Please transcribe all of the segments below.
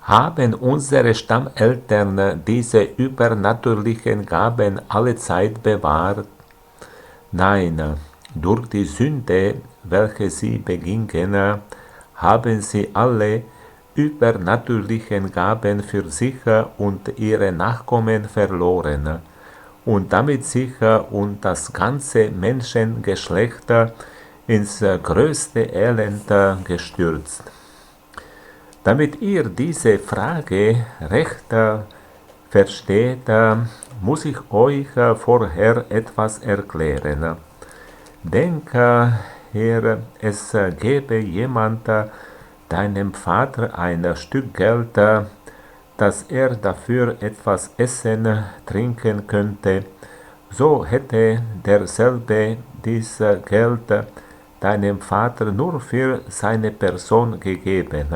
Haben unsere Stammeltern diese übernatürlichen Gaben alle Zeit bewahrt? Nein, durch die Sünde, welche sie begingen, haben sie alle übernatürlichen Gaben für sich und ihre Nachkommen verloren und damit sich und das ganze Menschengeschlecht ins größte Elend gestürzt. Damit ihr diese Frage recht versteht, muss ich euch vorher etwas erklären. Denke, Herr, es gebe jemand deinem Vater ein Stück Geld, dass er dafür etwas essen, trinken könnte, so hätte derselbe dies Geld deinem Vater nur für seine Person gegeben.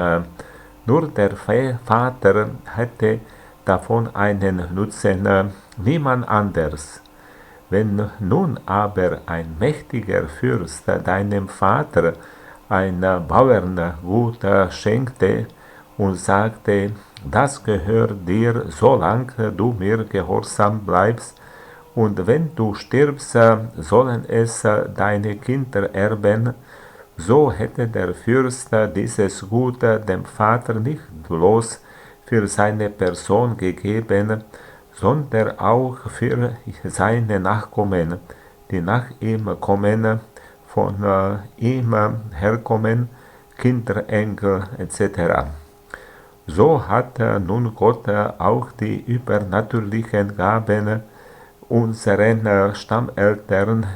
Nur der Vater hätte davon einen Nutzen, niemand anders. Wenn nun aber ein mächtiger Fürst deinem Vater ein Bauerngut schenkte und sagte, das gehört dir, solange du mir gehorsam bleibst, und wenn du stirbst, sollen es deine Kinder erben, so hätte der Fürst dieses Gut dem Vater nicht bloß für seine Person gegeben, sondern auch für seine Nachkommen, die nach ihm kommen, von ihm herkommen, Kinder, Enkel etc. So hat nun Gott auch die übernatürlichen Gaben unseren Stammeltern,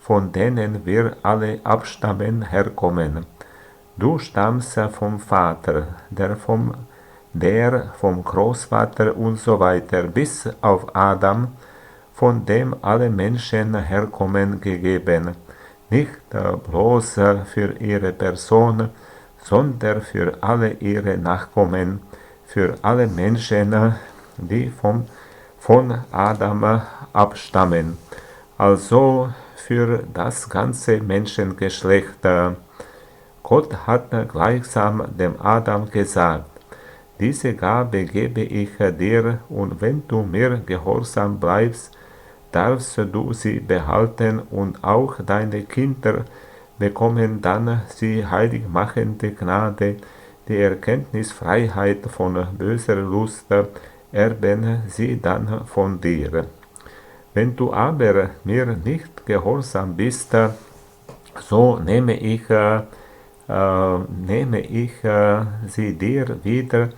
von denen wir alle abstammen, herkommen. Du stammst vom Vater, der vom Großvater und so weiter, bis auf Adam, von dem alle Menschen herkommen, gegeben. Nicht bloß für ihre Person, sondern für alle ihre Nachkommen, für alle Menschen, die von Adam abstammen, also für das ganze Menschengeschlecht. Gott hat gleichsam dem Adam gesagt, diese Gabe gebe ich dir, und wenn du mir gehorsam bleibst, darfst du sie behalten, und auch deine Kinder bekommen dann die heiligmachende Gnade, die Erkenntnisfreiheit von böser Lust, erben sie dann von dir. Wenn du aber mir nicht gehorsam bist, so nehme ich sie dir wieder,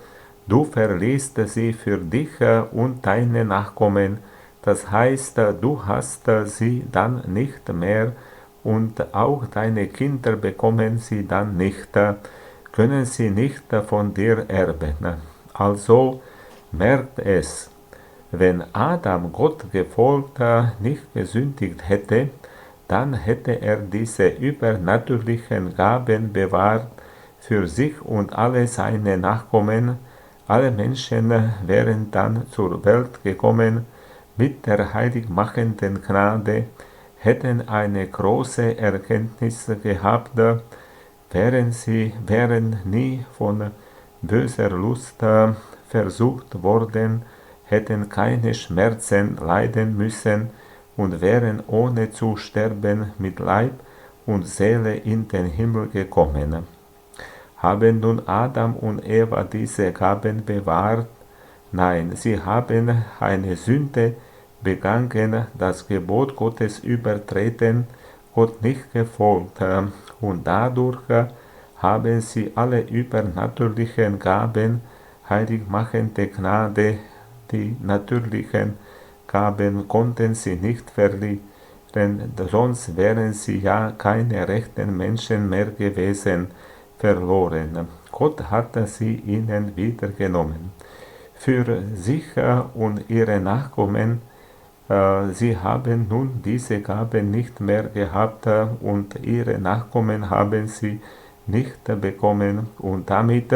du verlierst sie für dich und deine Nachkommen, das heißt, du hast sie dann nicht mehr, und auch deine Kinder bekommen sie dann nicht, können sie nicht von dir erben. Also merkt es, wenn Adam Gott gefolgt, nicht gesündigt hätte, dann hätte er diese übernatürlichen Gaben bewahrt für sich und alle seine Nachkommen. Alle Menschen wären dann zur Welt gekommen mit der heiligmachenden Gnade, hätten eine große Erkenntnis gehabt, wären nie von böser Lust versucht worden, hätten keine Schmerzen leiden müssen und wären ohne zu sterben mit Leib und Seele in den Himmel gekommen. Haben nun Adam und Eva diese Gaben bewahrt? Nein, sie haben eine Sünde begangen, das Gebot Gottes übertreten, Gott nicht gefolgt, und dadurch haben sie alle übernatürlichen Gaben, heiligmachende Gnade, die natürlichen Gaben konnten sie nicht verlieren, sonst wären sie ja keine rechten Menschen mehr gewesen, verloren. Gott hatte sie ihnen wiedergenommen. Für sich und ihre Nachkommen, sie haben nun diese Gaben nicht mehr gehabt, und ihre Nachkommen haben sie nicht bekommen, und damit,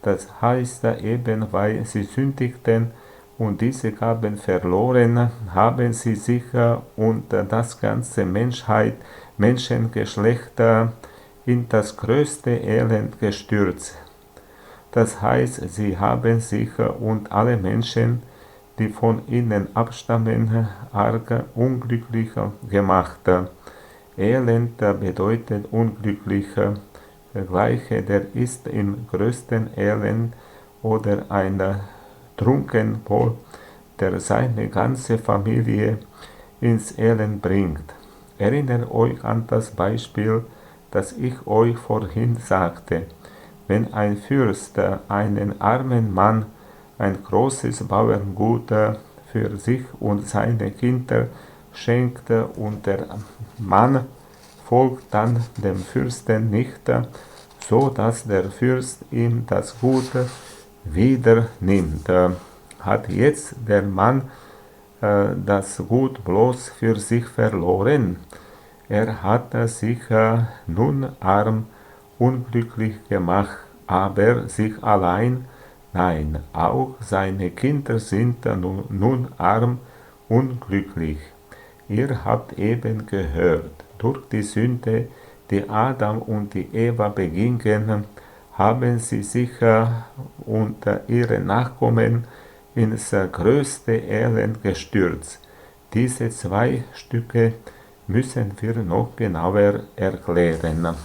das heißt eben, weil sie sündigten und diese Gaben verloren, haben sie sich und das ganze Menschengeschlecht in das größte Elend gestürzt. Das heißt, sie haben sich und alle Menschen, die von ihnen abstammen, arg unglücklich gemacht. Elend bedeutet unglücklich. Vergleiche, der ist im größten Elend oder ein Trunkenbold, der seine ganze Familie ins Elend bringt. Erinnert euch an das Beispiel, das ich euch vorhin sagte. Wenn ein Fürst einen armen Mann ein großes Bauerngut für sich und seine Kinder schenkt und der Mann folgt dann dem Fürsten nicht, so dass der Fürst ihm das Gut wieder nimmt. Hat jetzt der Mann das Gut bloß für sich verloren? Er hat sich nun arm, unglücklich gemacht, aber sich allein? Nein, auch seine Kinder sind nun arm, unglücklich. Ihr habt eben gehört, durch die Sünde, die Adam und die Eva begingen, haben sie sich und ihre Nachkommen ins größte Elend gestürzt. Diese zwei Stücke müssen wir noch genauer erklären.